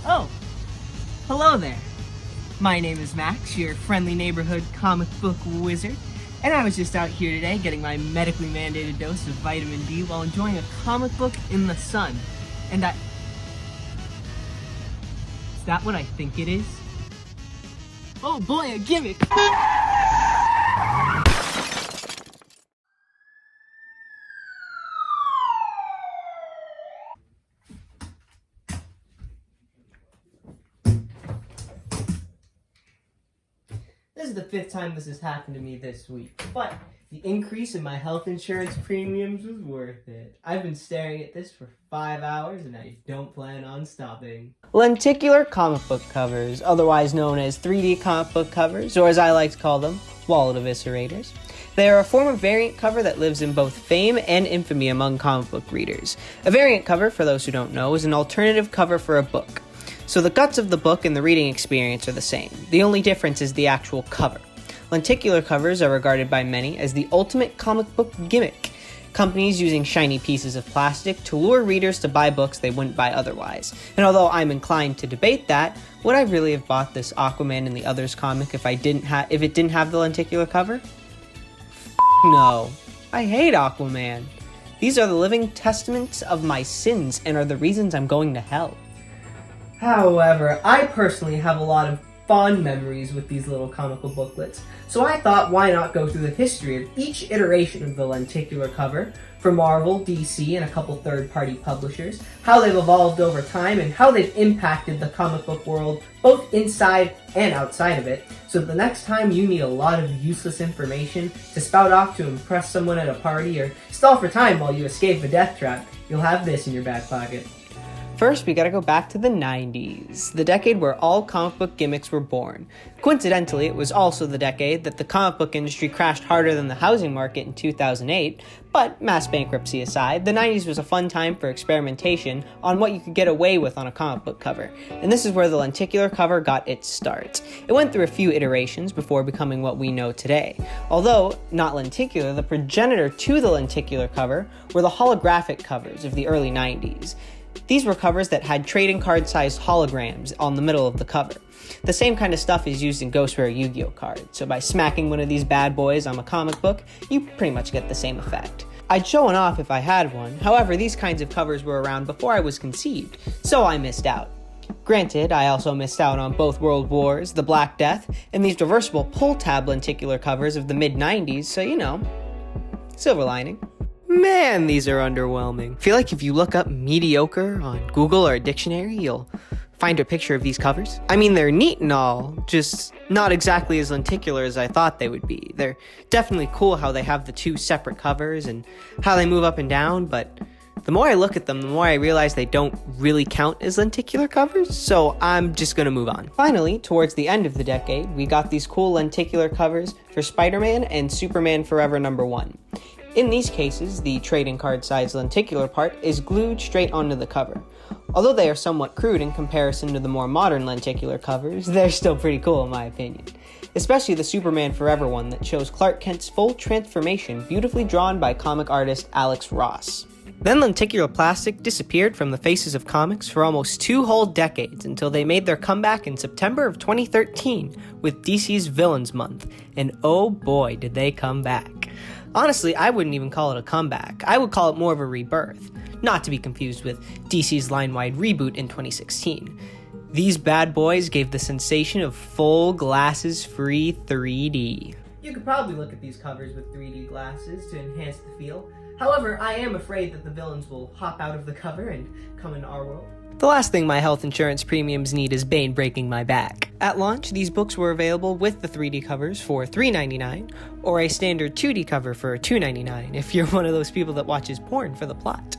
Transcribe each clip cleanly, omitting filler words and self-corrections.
Oh, hello there. My name is Max, your friendly neighborhood comic book wizard, and I was just out here today getting my medically mandated dose of vitamin D while enjoying a comic book in the sun. And is that what I think it is? Oh boy, a gimmick! This is the 5th time this has happened to me this week, but the increase in my health insurance premiums was worth it. I've been staring at this for 5 hours and I don't plan on stopping. Lenticular comic book covers, otherwise known as 3D comic book covers, or as I like to call them, wallet eviscerators. They are a form of variant cover that lives in both fame and infamy among comic book readers. A variant cover, for those who don't know, is an alternative cover for a book. So the guts of the book and the reading experience are the same. The only difference is the actual cover. Lenticular covers are regarded by many as the ultimate comic book gimmick. Companies using shiny pieces of plastic to lure readers to buy books they wouldn't buy otherwise. And although I'm inclined to debate that, would I really have bought this Aquaman and the Others comic if it didn't have the lenticular cover? No. I hate Aquaman. These are the living testaments of my sins and are the reasons I'm going to hell. However, I personally have a lot of fond memories with these little comical booklets, so I thought why not go through the history of each iteration of the lenticular cover for Marvel, DC, and a couple third-party publishers, how they've evolved over time, and how they've impacted the comic book world both inside and outside of it, so that the next time you need a lot of useless information to spout off to impress someone at a party or stall for time while you escape a death trap, you'll have this in your back pocket. First, we gotta go back to the 90s, the decade where all comic book gimmicks were born. Coincidentally, it was also the decade that the comic book industry crashed harder than the housing market in 2008, but mass bankruptcy aside, the 90s was a fun time for experimentation on what you could get away with on a comic book cover, and this is where the lenticular cover got its start. It went through a few iterations before becoming what we know today. Although not lenticular, the progenitor to the lenticular cover were the holographic covers of the early 90s. These were covers that had trading card-sized holograms on the middle of the cover. The same kind of stuff is used in Ghost Rare Yu-Gi-Oh cards, so by smacking one of these bad boys on a comic book, you pretty much get the same effect. I'd show one off if I had one, however these kinds of covers were around before I was conceived, so I missed out. Granted, I also missed out on both World Wars, the Black Death, and these reversible pull-tab lenticular covers of the mid-90s, so you know, silver lining. Man, these are underwhelming. I feel like if you look up mediocre on Google or a dictionary, you'll find a picture of these covers. I mean, they're neat and all, just not exactly as lenticular as I thought they would be. They're definitely cool how they have the two separate covers and how they move up and down, but the more I look at them, the more I realize they don't really count as lenticular covers, so I'm just gonna move on. Finally, towards the end of the decade, we got these cool lenticular covers for Spider-Man and Superman Forever #1. In these cases, the trading card size lenticular part is glued straight onto the cover. Although they are somewhat crude in comparison to the more modern lenticular covers, they're still pretty cool in my opinion. Especially the Superman Forever one that shows Clark Kent's full transformation, beautifully drawn by comic artist Alex Ross. Then lenticular plastic disappeared from the faces of comics for almost 2 whole decades until they made their comeback in September of 2013 with DC's Villains Month, and oh boy did they come back. Honestly, I wouldn't even call it a comeback. I would call it more of a rebirth, not to be confused with DC's line-wide reboot in 2016. These bad boys gave the sensation of full glasses-free 3D. You could probably look at these covers with 3D glasses to enhance the feel. However, I am afraid that the villains will hop out of the cover and come into our world. The last thing my health insurance premiums need is Bane breaking my back. At launch, these books were available with the 3D covers for $3.99, or a standard 2D cover for $2.99 if you're one of those people that watches porn for the plot.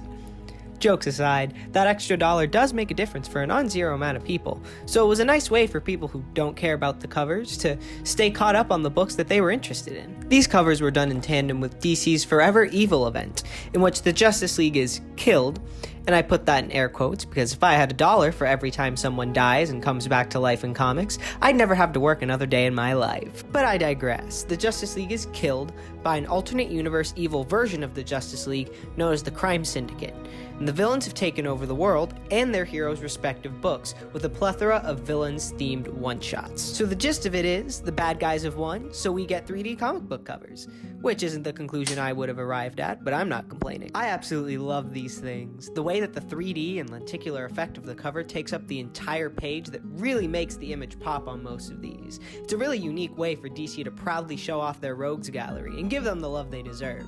Jokes aside, that extra dollar does make a difference for a non-zero amount of people, so it was a nice way for people who don't care about the covers to stay caught up on the books that they were interested in. These covers were done in tandem with DC's Forever Evil event, in which the Justice League is killed, and I put that in air quotes because if I had $1 for every time someone dies and comes back to life in comics, I'd never have to work another day in my life. But I digress. The Justice League is killed by an alternate universe evil version of the Justice League known as the Crime Syndicate. and the villains have taken over the world and their heroes' respective books with a plethora of villains-themed one-shots. So the gist of it is, the bad guys have won, so we get 3D comic book covers, which isn't the conclusion I would have arrived at, but I'm not complaining. I absolutely love these things. The way that the 3D and lenticular effect of the cover takes up the entire page that really makes the image pop on most of these. It's a really unique way for DC to proudly show off their rogues gallery and give them the love they deserve.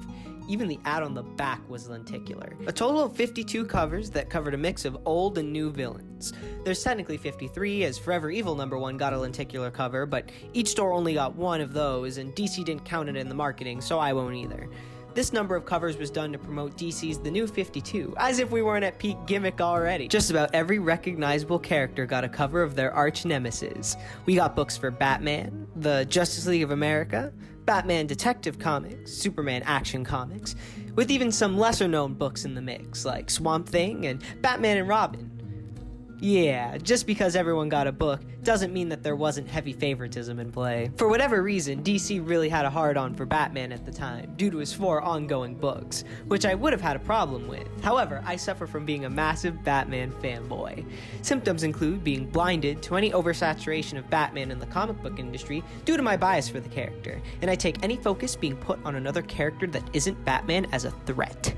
Even the ad on the back was lenticular. A total of 52 covers that covered a mix of old and new villains. There's technically 53, as Forever Evil #1 got a lenticular cover, but each store only got one of those, and DC didn't count it in the marketing, so I won't either. This number of covers was done to promote DC's The New 52, as if we weren't at peak Gimmick already. Just about every recognizable character got a cover of their arch nemesis. We got books for Batman, the Justice League of America, Batman Detective Comics, Superman Action Comics, with even some lesser-known books in the mix, like Swamp Thing and Batman and Robin. Yeah, just because everyone got a book doesn't mean that there wasn't heavy favoritism in play. For whatever reason, DC really had a hard-on for Batman at the time, due to his 4 ongoing books, which I would have had a problem with. However, I suffer from being a massive Batman fanboy. Symptoms include being blinded to any oversaturation of Batman in the comic book industry due to my bias for the character, and I take any focus being put on another character that isn't Batman as a threat.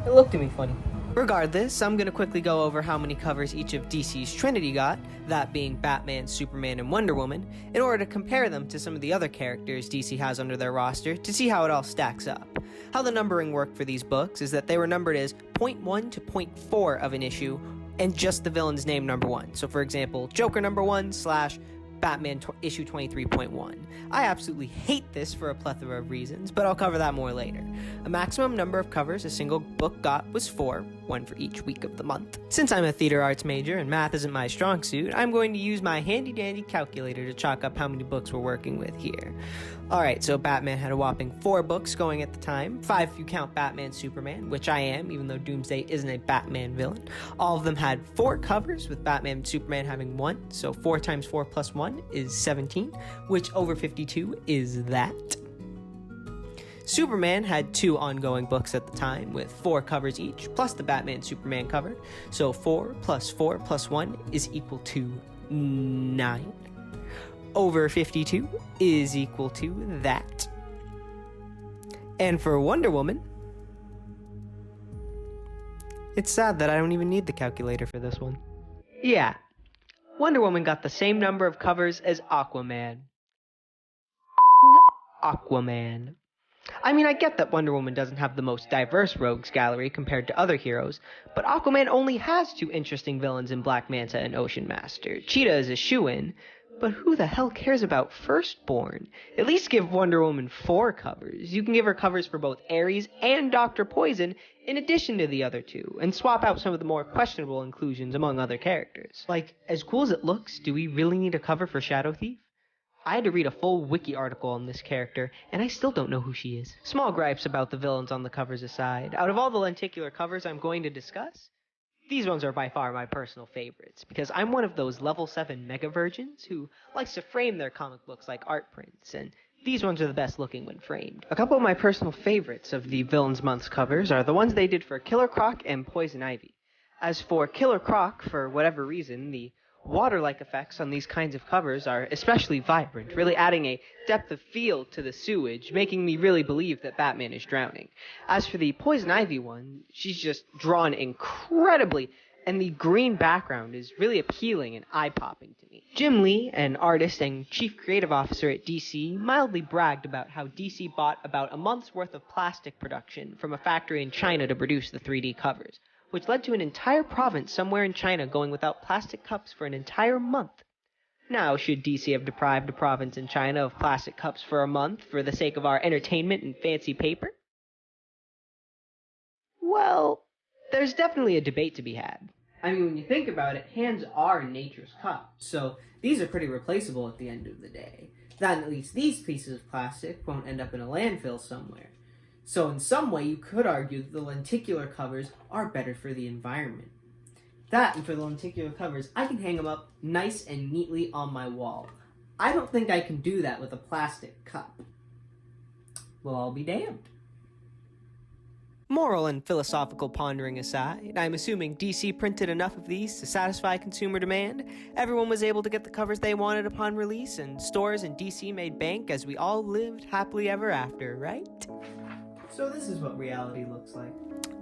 It looked at me funny. Regardless, I'm going to quickly go over how many covers each of DC's Trinity got, that being Batman, Superman, and Wonder Woman, in order to compare them to some of the other characters DC has under their roster to see how it all stacks up. How the numbering worked for these books is that they were numbered as 0.1 to 0.4 of an issue, and just the villain's name #1. So for example, Joker #1 / Batman issue 23.1. I absolutely hate this for a plethora of reasons, but I'll cover that more later. A maximum number of covers a single book got was 4, one for each week of the month. Since I'm a theater arts major and math isn't my strong suit, I'm going to use my handy dandy calculator to chalk up how many books we're working with here. Alright, so Batman had a whopping 4 books going at the time, 5 if you count Batman Superman, which I am, even though Doomsday isn't a Batman villain. All of them had 4 covers, with Batman and Superman having 1, so 4 times 4 plus 1 is 17, which over 52 is that. Superman had 2 ongoing books at the time, with 4 covers each, plus the Batman Superman cover, so 4 plus 4 plus 1 is equal to 9. Over 52 is equal to that. And for Wonder Woman, it's sad that I don't even need the calculator for this one. Yeah, Wonder Woman got the same number of covers as Aquaman. Aquaman. I mean, I get that Wonder Woman doesn't have the most diverse rogues gallery compared to other heroes, but Aquaman only has 2 interesting villains in Black Manta and Ocean Master. Cheetah is a shoo-in, but who the hell cares about Firstborn? At least give Wonder Woman 4 covers. You can give her covers for both Ares and Dr. Poison, in addition to the other 2, and swap out some of the more questionable inclusions among other characters. Like, as cool as it looks, do we really need a cover for Shadow Thief? I had to read a full wiki article on this character, and I still don't know who she is. Small gripes about the villains on the covers aside, out of all the lenticular covers I'm going to discuss, these ones are by far my personal favorites, because I'm one of those level 7 mega virgins who likes to frame their comic books like art prints, and these ones are the best looking when framed. A couple of my personal favorites of the Villains Month covers are the ones they did for Killer Croc and Poison Ivy. As for Killer Croc, for whatever reason, the water-like effects on these kinds of covers are especially vibrant, really adding a depth of field to the sewage, making me really believe that Batman is drowning. As for the Poison Ivy one, she's just drawn incredibly, and the green background is really appealing and eye-popping to me. Jim Lee, an artist and chief creative officer at DC, mildly bragged about how DC bought about a month's worth of plastic production from a factory in China to produce the 3D covers, which led to an entire province somewhere in China going without plastic cups for an entire month. Now, should DC have deprived a province in China of plastic cups for a month for the sake of our entertainment and fancy paper? Well, there's definitely a debate to be had. I mean, when you think about it, hands are nature's cups, so these are pretty replaceable at the end of the day. Then at least these pieces of plastic won't end up in a landfill somewhere. So in some way, you could argue that the lenticular covers are better for the environment. That, and for the lenticular covers, I can hang them up nice and neatly on my wall. I don't think I can do that with a plastic cup. Well, I'll be damned. Moral and philosophical pondering aside, I'm assuming DC printed enough of these to satisfy consumer demand, everyone was able to get the covers they wanted upon release, and stores in DC made bank as we all lived happily ever after, right? So this is what reality looks like.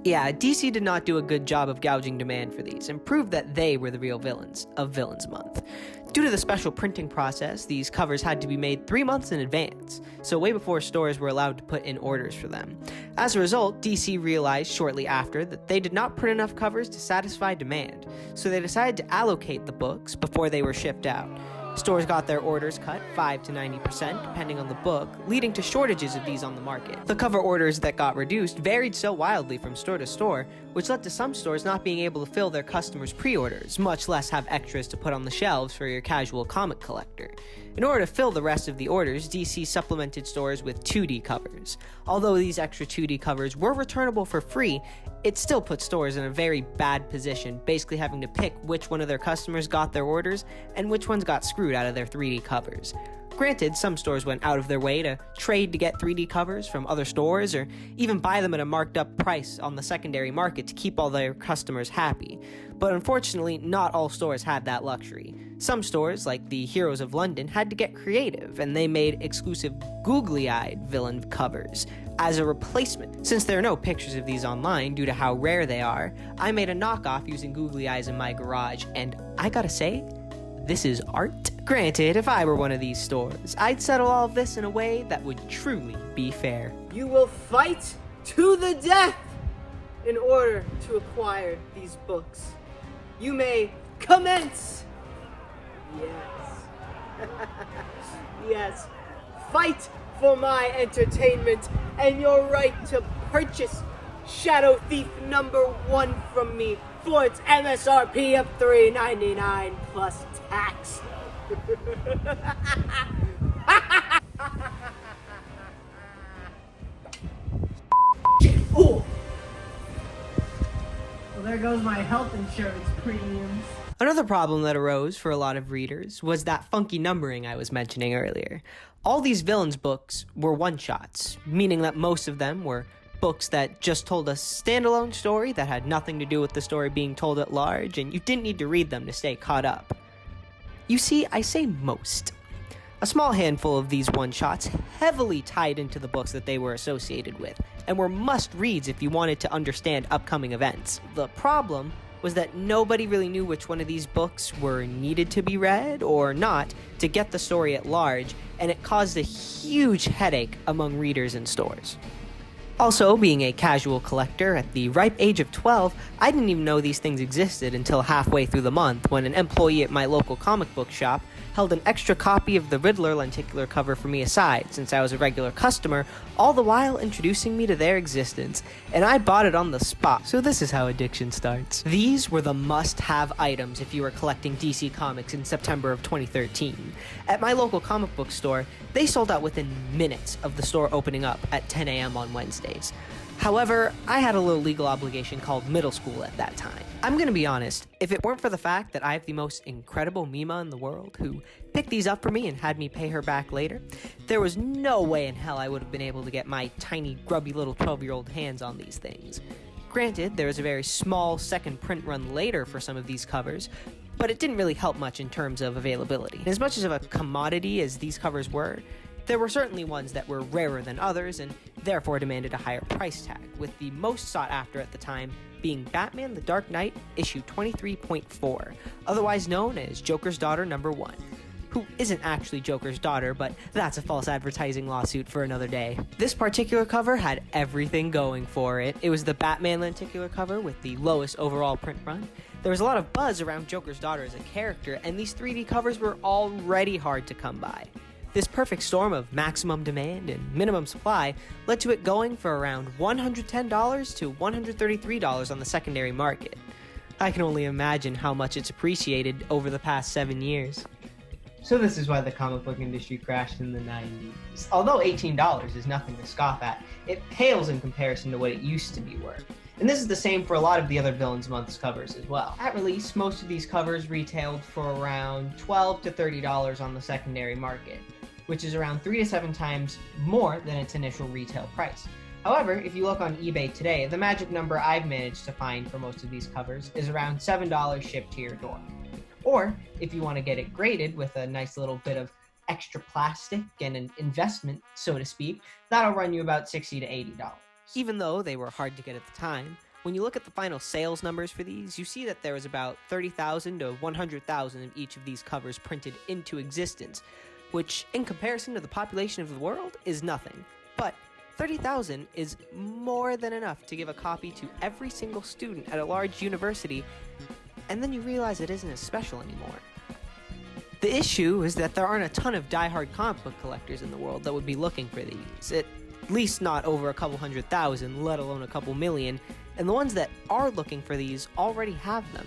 Yeah, DC did not do a good job of gouging demand for these, and proved that they were the real villains of Villains Month. Due to the special printing process, these covers had to be made 3 months in advance, so way before stores were allowed to put in orders for them. As a result, DC realized shortly after that they did not print enough covers to satisfy demand, so they decided to allocate the books before they were shipped out. Stores got their orders cut 5 to 90% depending on the book, leading to shortages of these on the market. The cover orders that got reduced varied so wildly from store to store, which led to some stores not being able to fill their customers' pre-orders, much less have extras to put on the shelves for your casual comic collector. In order to fill the rest of the orders, DC supplemented stores with 2D covers. Although these extra 2D covers were returnable for free, it still put stores in a very bad position, basically having to pick which one of their customers got their orders and which ones got screwed out of their 3D covers. Granted, some stores went out of their way to trade to get 3D covers from other stores or even buy them at a marked up price on the secondary market to keep all their customers happy. But unfortunately, not all stores had that luxury. Some stores, like the Heroes of London, had to get creative, and they made exclusive googly-eyed villain covers as a replacement. Since there are no pictures of these online due to how rare they are, I made a knockoff using googly eyes in my garage, and I gotta say, this is art. Granted, if I were one of these stores, I'd settle all of this in a way that would truly be fair. You will fight to the death in order to acquire these books. You may commence. Yes. Yes. Fight for my entertainment and your right to purchase Shadow Thief #1 from me for its MSRP of $3.99 plus tax. Ooh. Well, there goes my health insurance premiums. Another problem that arose for a lot of readers was that funky numbering I was mentioning earlier. All these villains books were one-shots, meaning that most of them were books that just told a standalone story that had nothing to do with the story being told at large, and you didn't need to read them to stay caught up. You see, I say most. A small handful of these one-shots heavily tied into the books that they were associated with, and were must-reads if you wanted to understand upcoming events. The problem was that nobody really knew which one of these books were needed to be read or not to get the story at large, and it caused a huge headache among readers in stores. Also, being a casual collector at the ripe age of 12, I didn't even know these things existed until halfway through the month when an employee at my local comic book shop held an extra copy of the Riddler lenticular cover for me aside, since I was a regular customer, all the while introducing me to their existence, and I bought it on the spot. So this is how addiction starts. These were the must-have items if you were collecting DC Comics in September of 2013. At my local comic book store, they sold out within minutes of the store opening up at 10 a.m. on Wednesdays. However, I had a little legal obligation called middle school at that time. I'm gonna be honest, if it weren't for the fact that I have the most incredible Mima in the world who picked these up for me and had me pay her back later, there was no way in hell I would have been able to get my tiny, grubby little 12-year-old hands on these things. Granted, there was a very small second print run later for some of these covers, but it didn't really help much in terms of availability. And as much of a commodity as these covers were, there were certainly ones that were rarer than others and therefore demanded a higher price tag, with the most sought after at the time being Batman the Dark Knight issue 23.4, otherwise known as Joker's Daughter #1, who isn't actually Joker's daughter, but that's a false advertising lawsuit for another day. This particular cover had everything going for it. It was the Batman lenticular cover with the lowest overall print run. There was a lot of buzz around Joker's daughter as a character, and these 3D covers were already hard to come by. This perfect storm of maximum demand and minimum supply led to it going for around $110 to $133 on the secondary market. I can only imagine how much it's appreciated over the past 7 years. So this is why the comic book industry crashed in the 90s. Although $18 is nothing to scoff at, it pales in comparison to what it used to be worth. And this is the same for a lot of the other Villains Month's covers as well. At release, most of these covers retailed for around $12 to $30 on the secondary market, which is around 3 to 7 times more than its initial retail price. However, if you look on eBay today, the magic number I've managed to find for most of these covers is around $7 shipped to your door. Or, if you want to get it graded with a nice little bit of extra plastic and an investment, so to speak, that'll run you about $60 to $80. Even though they were hard to get at the time, when you look at the final sales numbers for these, you see that there was about 30,000 to 100,000 of each of these covers printed into existence, which, in comparison to the population of the world, is nothing. But 30,000 is more than enough to give a copy to every single student at a large university, and then you realize it isn't as special anymore. The issue is that there aren't a ton of die-hard comic book collectors in the world that would be looking for these, at least not over a couple 100,000, let alone a couple million, and the ones that are looking for these already have them,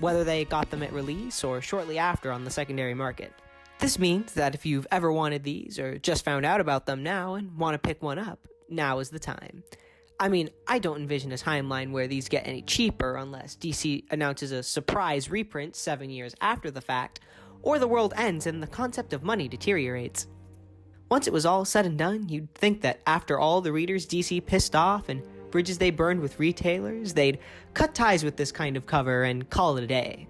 whether they got them at release or shortly after on the secondary market. This means that if you've ever wanted these or just found out about them now and want to pick one up, now is the time. I mean, I don't envision a timeline where these get any cheaper unless DC announces a surprise reprint 7 years after the fact, or the world ends and the concept of money deteriorates. Once it was all said and done, you'd think that after all the readers DC pissed off and bridges they burned with retailers, they'd cut ties with this kind of cover and call it a day.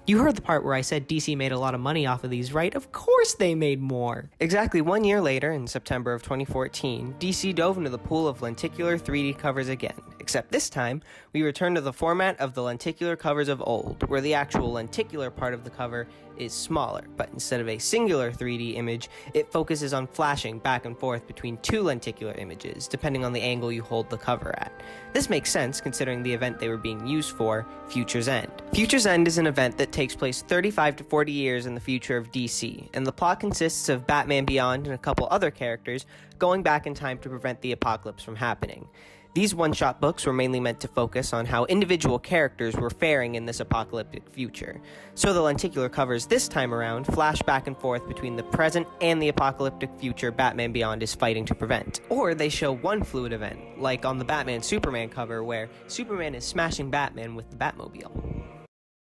You heard the part where I said DC made a lot of money off of these, right? Of course they made more! Exactly 1 year later, in September of 2014, DC dove into the pool of lenticular 3D covers again, except this time, we returned to the format of the lenticular covers of old, where the actual lenticular part of the cover is smaller, but instead of a singular 3D image, it focuses on flashing back and forth between two lenticular images, depending on the angle you hold the cover at. This makes sense considering the event they were being used for, Future's End. Future's End is an event that takes place 35 to 40 years in the future of DC, and the plot consists of Batman Beyond and a couple other characters going back in time to prevent the apocalypse from happening. These one-shot books were mainly meant to focus on how individual characters were faring in this apocalyptic future. So the lenticular covers this time around flash back and forth between the present and the apocalyptic future Batman Beyond is fighting to prevent. Or they show one fluid event, like on the Batman-Superman cover where Superman is smashing Batman with the Batmobile.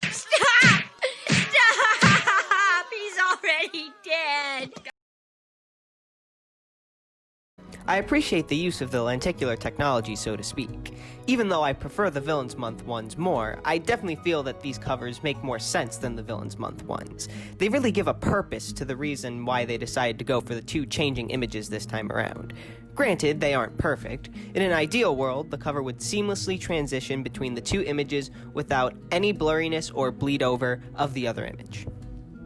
Stop! Stop! He's already dead! I appreciate the use of the lenticular technology, so to speak. Even though I prefer the Villains Month ones more, I definitely feel that these covers make more sense than the Villains Month ones. They really give a purpose to the reason why they decided to go for the two changing images this time around. Granted, they aren't perfect. In an ideal world, the cover would seamlessly transition between the two images without any blurriness or bleed over of the other image.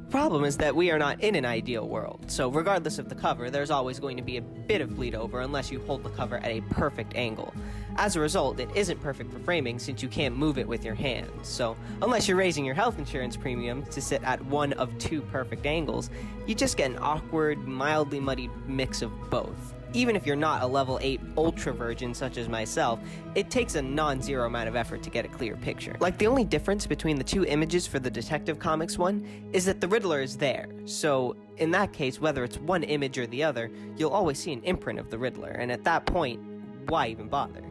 The problem is that we are not in an ideal world, so regardless of the cover, there's always going to be a bit of bleed over unless you hold the cover at a perfect angle. As a result, it isn't perfect for framing since you can't move it with your hands, so unless you're raising your health insurance premium to sit at one of two perfect angles, you just get an awkward, mildly muddied mix of both. Even if you're not a level 8 ultra virgin such as myself, it takes a non-zero amount of effort to get a clear picture. Like, the only difference between the two images for the Detective Comics one is that the Riddler is there, so in that case, whether it's one image or the other, you'll always see an imprint of the Riddler, and at that point, why even bother?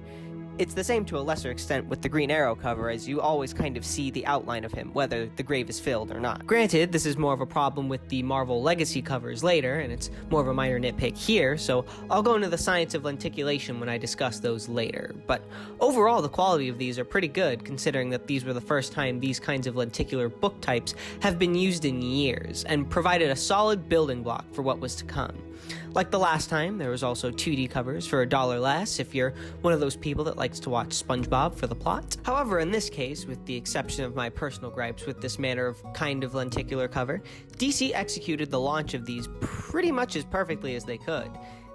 It's the same to a lesser extent with the Green Arrow cover, as you always kind of see the outline of him, whether the grave is filled or not. Granted, this is more of a problem with the Marvel Legacy covers later, and it's more of a minor nitpick here, so I'll go into the science of lenticulation when I discuss those later. But overall, the quality of these are pretty good, considering that these were the first time these kinds of lenticular book types have been used in years, and provided a solid building block for what was to come. Like the last time, there was also 2D covers for $1 less if you're one of those people that likes to watch SpongeBob for the plot. However, in this case, with the exception of my personal gripes with this manner of kind of lenticular cover, DC executed the launch of these pretty much as perfectly as they could.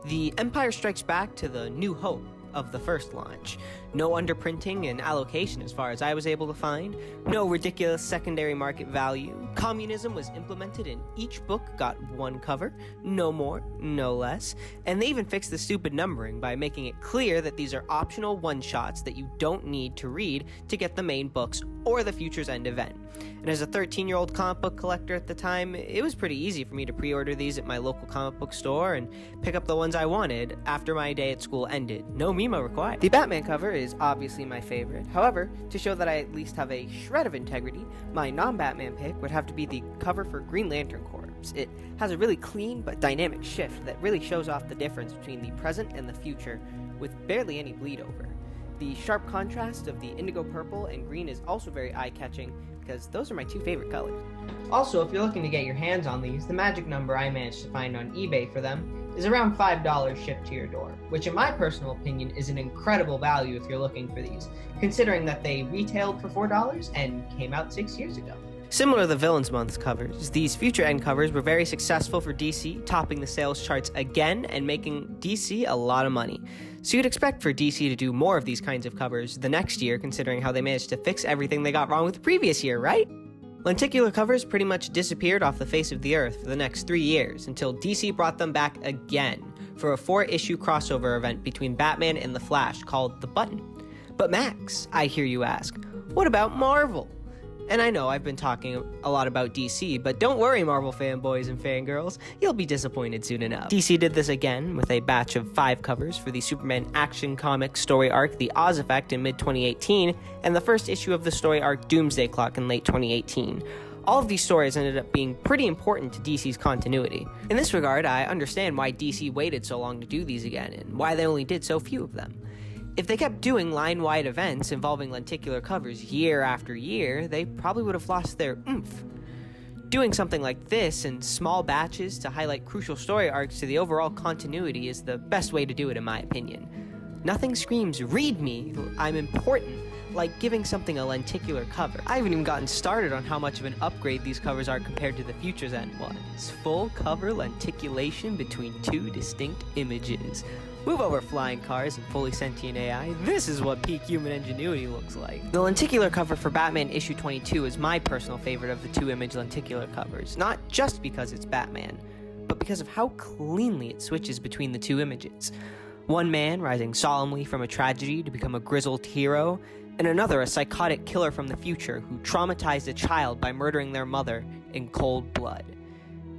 The Empire Strikes Back to the New Hope of the first launch. No underprinting and allocation as far as I was able to find. No ridiculous secondary market value. Communism was implemented and each book got one cover. No more, no less. And they even fixed the stupid numbering by making it clear that these are optional one-shots that you don't need to read to get the main books or the Future's End event. And as a 13-year-old comic book collector at the time, it was pretty easy for me to pre-order these at my local comic book store and pick up the ones I wanted after my day at school ended. No Mimo required. The Batman cover is obviously my favorite. However, to show that I at least have a shred of integrity, my non-Batman pick would have to be the cover for Green Lantern Corps. covers. It has a really clean but dynamic shift that really shows off the difference between the present and the future, with barely any bleed over. The sharp contrast of the indigo purple and green is also very eye-catching, because those are my two favorite colors. Also, if you're looking to get your hands on these, the magic number I managed to find on eBay for them is around $5 shipped to your door, which in my personal opinion is an incredible value if you're looking for these, considering that they retailed for $4 and came out 6 years ago. Similar to the Villains Month covers, these future end covers were very successful for DC, topping the sales charts again and making DC a lot of money. So you'd expect for DC to do more of these kinds of covers the next year, considering how they managed to fix everything they got wrong with the previous year, right? Lenticular covers pretty much disappeared off the face of the earth for the next 3 years, until DC brought them back again for a 4-issue crossover event between Batman and the Flash called The Button. But Max, I hear you ask, what about Marvel? And I know I've been talking a lot about DC, but don't worry, Marvel fanboys and fangirls, you'll be disappointed soon enough. DC did this again with a batch of 5 covers for the Superman Action Comics story arc The Oz Effect in mid-2018, and the first issue of the story arc Doomsday Clock in late 2018. All of these stories ended up being pretty important to DC's continuity. In this regard, I understand why DC waited so long to do these again, and why they only did so few of them. If they kept doing line-wide events involving lenticular covers year after year, they probably would have lost their oomph. Doing something like this in small batches to highlight crucial story arcs to the overall continuity is the best way to do it, in my opinion. Nothing screams, read me, I'm important, like giving something a lenticular cover. I haven't even gotten started on how much of an upgrade these covers are compared to the Future's End ones. Full cover lenticulation between 2 distinct images. Move over, flying cars and fully sentient AI. This is what peak human ingenuity looks like. The lenticular cover for Batman issue 22 is my personal favorite of the 2-image lenticular covers, not just because it's Batman, but because of how cleanly it switches between the 2 images. One man rising solemnly from a tragedy to become a grizzled hero, and another a psychotic killer from the future who traumatized a child by murdering their mother in cold blood.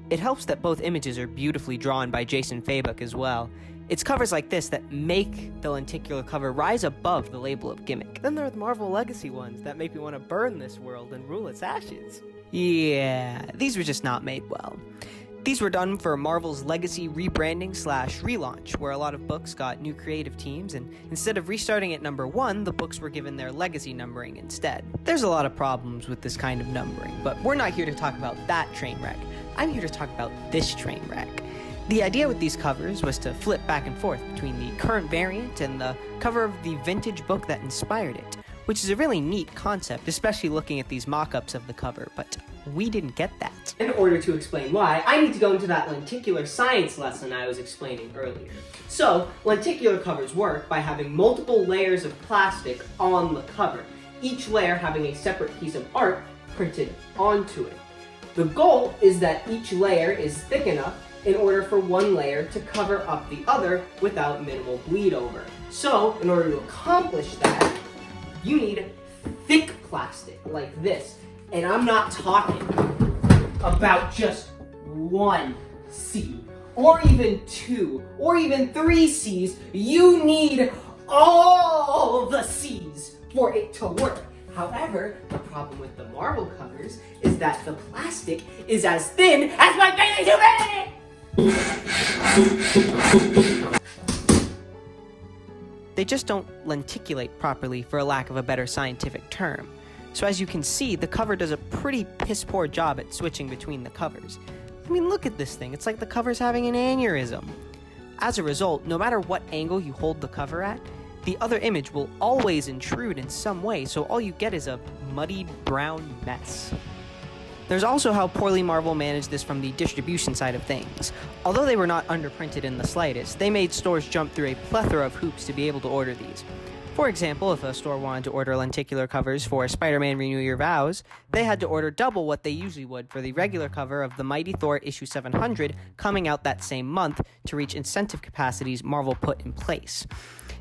It helps that both images are beautifully drawn by Jason Fabok as well. It's covers like this that make the lenticular cover rise above the label of Gimmick. Then there are the Marvel Legacy ones that make me want to burn this world and rule its ashes. Yeah, these were just not made well. These were done for Marvel's Legacy rebranding / relaunch, where a lot of books got new creative teams, and instead of restarting at number 1, the books were given their Legacy numbering instead. There's a lot of problems with this kind of numbering, but we're not here to talk about that train wreck. I'm here to talk about this train wreck. The idea with these covers was to flip back and forth between the current variant and the cover of the vintage book that inspired it, which is a really neat concept, especially looking at these mock-ups of the cover, but we didn't get that. In order to explain why, I need to go into that lenticular science lesson I was explaining earlier. So, lenticular covers work by having multiple layers of plastic on the cover, each layer having a separate piece of art printed onto it. The goal is that each layer is thick enough in order for one layer to cover up the other without minimal bleed over. So, in order to accomplish that, you need thick plastic like this. And I'm not talking about just 1 C, or even 2, or even 3 C's. You need all the C's for it to work. However, the problem with the Marvel covers is that the plastic is as thin as my baby human! They just don't lenticulate properly, for a lack of a better scientific term. So as you can see, the cover does a pretty piss-poor job at switching between the covers. I mean, look at this thing, it's like the cover's having an aneurysm. As a result, no matter what angle you hold the cover at, the other image will always intrude in some way, so all you get is a muddied brown mess. There's also how poorly Marvel managed this from the distribution side of things. Although they were not underprinted in the slightest, they made stores jump through a plethora of hoops to be able to order these. For example, if a store wanted to order lenticular covers for Spider-Man Renew Your Vows, they had to order double what they usually would for the regular cover of The Mighty Thor issue 700 coming out that same month to reach incentive capacities Marvel put in place.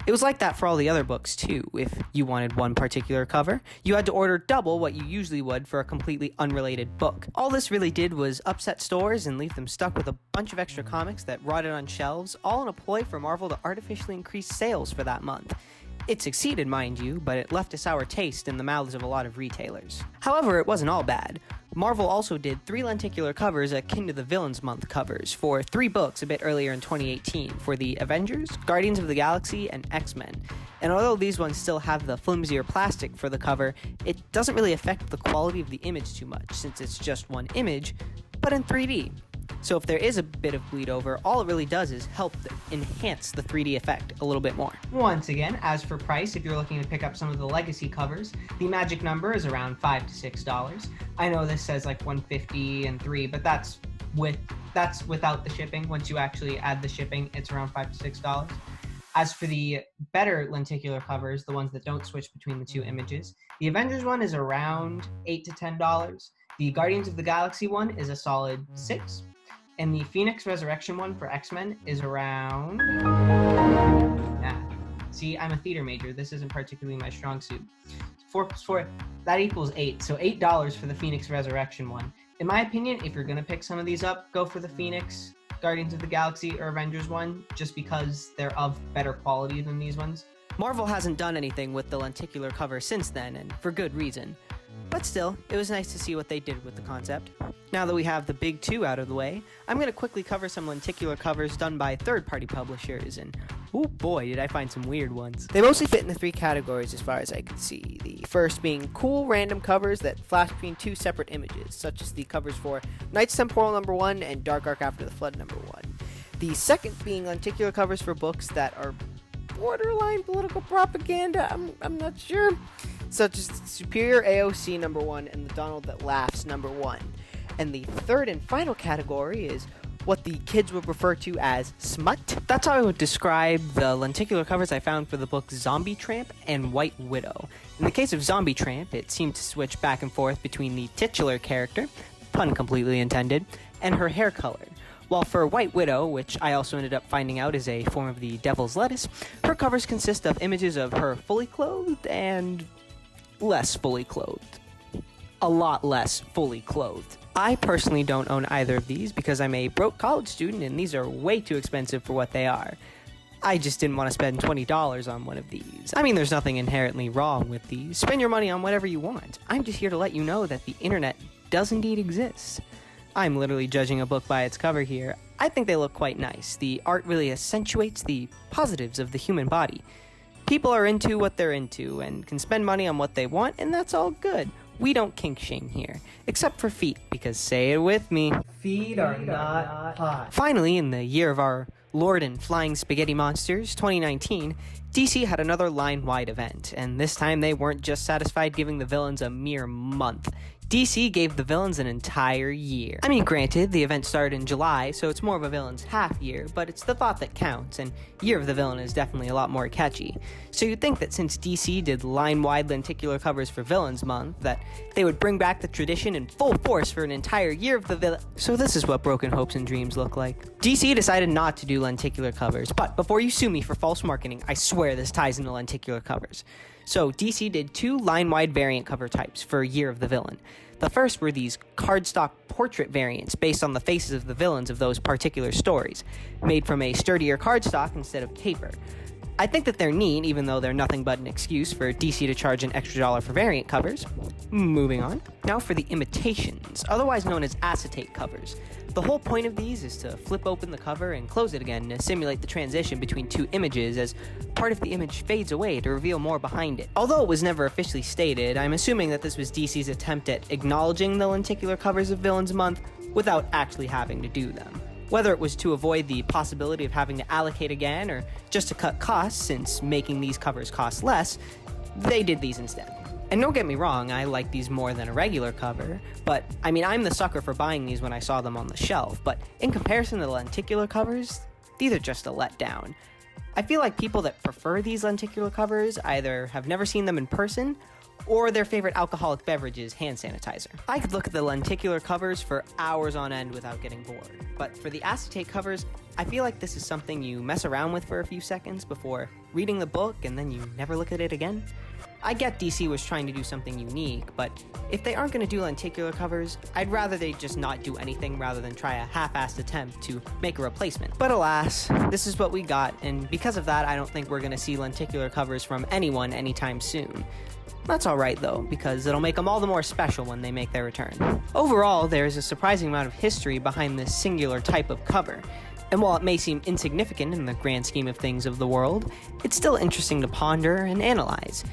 It was like that for all the other books, too. If you wanted one particular cover, you had to order double what you usually would for a completely unrelated book. All this really did was upset stores and leave them stuck with a bunch of extra comics that rotted on shelves, all in a ploy for Marvel to artificially increase sales for that month. It succeeded, mind you, but it left a sour taste in the mouths of a lot of retailers. However, it wasn't all bad. Marvel also did 3 lenticular covers akin to the Villains Month covers for 3 books a bit earlier in 2018 for the Avengers, Guardians of the Galaxy, and X-Men. And although these ones still have the flimsier plastic for the cover, it doesn't really affect the quality of the image too much since it's just one image, but in 3D. So if there is a bit of bleed over, all it really does is help enhance the 3D effect a little bit more. Once again, as for price, if you're looking to pick up some of the legacy covers, the magic number is around $5 to $6. I know this says like $150 and $3, but that's without the shipping. Once you actually add the shipping, it's around $5 to $6. As for the better lenticular covers, the ones that don't switch between the two images, the Avengers one is around $8 to $10. The Guardians of the Galaxy one is a solid $6. And the Phoenix Resurrection one for X-Men is around... See, I'm a theater major. This isn't particularly my strong suit. 4 plus 4, that equals 8. So $8 for the Phoenix Resurrection one. In my opinion, if you're going to pick some of these up, go for the Phoenix, Guardians of the Galaxy, or Avengers one, just because they're of better quality than these ones. Marvel hasn't done anything with the lenticular cover since then, and for good reason. But still, it was nice to see what they did with the concept. Now that we have the big 2 out of the way, I'm going to quickly cover some lenticular covers done by third-party publishers, and oh boy, did I find some weird ones. They mostly fit in the 3 categories as far as I could see. The first being cool random covers that flash between 2 separate images, such as the covers for Knights Temporal number 1 and Dark Ark After the Flood number 1. The second being lenticular covers for books that are borderline political propaganda, I'm not sure, such as Superior AOC number 1 and The Donald That Laughs number 1. And the third and final category is what the kids would refer to as smut. That's how I would describe the lenticular covers I found for the books Zombie Tramp and White Widow. In the case of Zombie Tramp, it seemed to switch back and forth between the titular character, pun completely intended, and her hair color. While for White Widow, which I also ended up finding out is a form of the devil's lettuce, her covers consist of images of her fully clothed and less fully clothed. A lot less fully clothed. I personally don't own either of these because I'm a broke college student and these are way too expensive for what they are. I just didn't want to spend $20 on one of these. I mean, there's nothing inherently wrong with these. Spend your money on whatever you want. I'm just here to let you know that the internet does indeed exist. I'm literally judging a book by its cover here. I think they look quite nice. The art really accentuates the positives of the human body. People are into what they're into and can spend money on what they want, and that's all good. We don't kink shame here, except for feet, because say it with me, Feet are not hot. Finally, in the year of our Lord and Flying Spaghetti Monsters, 2019, DC had another line-wide event, and this time they weren't just satisfied giving the villains a mere month. DC gave the villains an entire year. I mean, granted, the event started in July, so it's more of a villain's half year, but it's the thought that counts, and Year of the Villain is definitely a lot more catchy. So you'd think that since DC did line-wide lenticular covers for Villains Month, that they would bring back the tradition in full force for an entire Year of the Villain. So this is what broken hopes and dreams look like. DC decided not to do lenticular covers, but before you sue me for false marketing, I swear this ties into lenticular covers. So DC did 2 line-wide variant cover types for Year of the Villain. The first were these cardstock portrait variants based on the faces of the villains of those particular stories, made from a sturdier cardstock instead of paper. I think that they're neat, even though they're nothing but an excuse for DC to charge an extra $1 for variant covers. Moving on. Now for the imitations, otherwise known as acetate covers. The whole point of these is to flip open the cover and close it again to simulate the transition between 2 images as part of the image fades away to reveal more behind it. Although it was never officially stated, I'm assuming that this was DC's attempt at acknowledging the lenticular covers of Villains Month without actually having to do them. Whether it was to avoid the possibility of having to allocate again or just to cut costs, since making these covers cost less, they did these instead. And don't get me wrong, I like these more than a regular cover, but I mean, I'm the sucker for buying these when I saw them on the shelf, but in comparison to the lenticular covers, these are just a letdown. I feel like people that prefer these lenticular covers either have never seen them in person, or their favorite alcoholic beverage is hand sanitizer. I could look at the lenticular covers for hours on end without getting bored, but for the acetate covers, I feel like this is something you mess around with for a few seconds before reading the book and then you never look at it again. I get DC was trying to do something unique, but if they aren't going to do lenticular covers, I'd rather they just not do anything rather than try a half-assed attempt to make a replacement. But alas, this is what we got, and because of that, I don't think we're going to see lenticular covers from anyone anytime soon. That's alright though, because it'll make them all the more special when they make their return. Overall, there is a surprising amount of history behind this singular type of cover, and while it may seem insignificant in the grand scheme of things of the world, it's still interesting to ponder and analyze.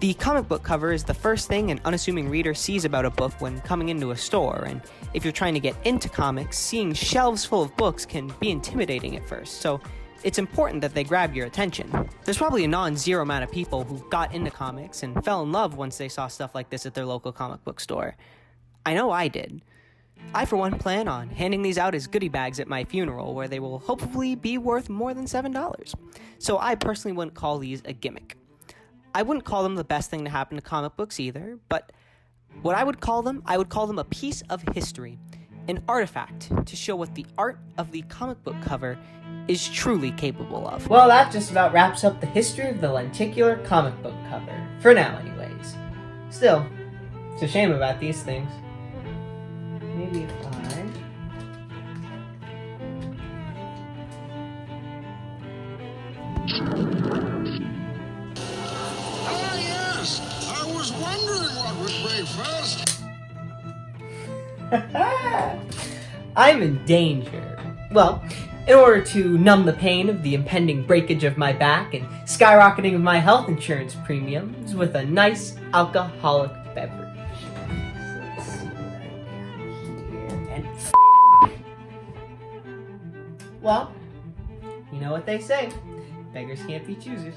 The comic book cover is the first thing an unassuming reader sees about a book when coming into a store, and if you're trying to get into comics, seeing shelves full of books can be intimidating at first, so it's important that they grab your attention. There's probably a non-zero amount of people who got into comics and fell in love once they saw stuff like this at their local comic book store. I know I did. I, for one, plan on handing these out as goodie bags at my funeral, where they will hopefully be worth more than $7. So I personally wouldn't call these a gimmick. I wouldn't call them the best thing to happen to comic books either, but what I would call them a piece of history, an artifact to show what the art of the comic book cover is truly capable of. Well, that just about wraps up the history of the lenticular comic book cover. For now, anyways. Still, it's a shame about these things. Maybe if Yes, I was wondering what would break first. I'm in danger. Well, in order to numb the pain of the impending breakage of my back and skyrocketing of my health insurance premiums with a nice alcoholic beverage. So let's see what I got here. And well, you know what they say. Beggars can't be choosers.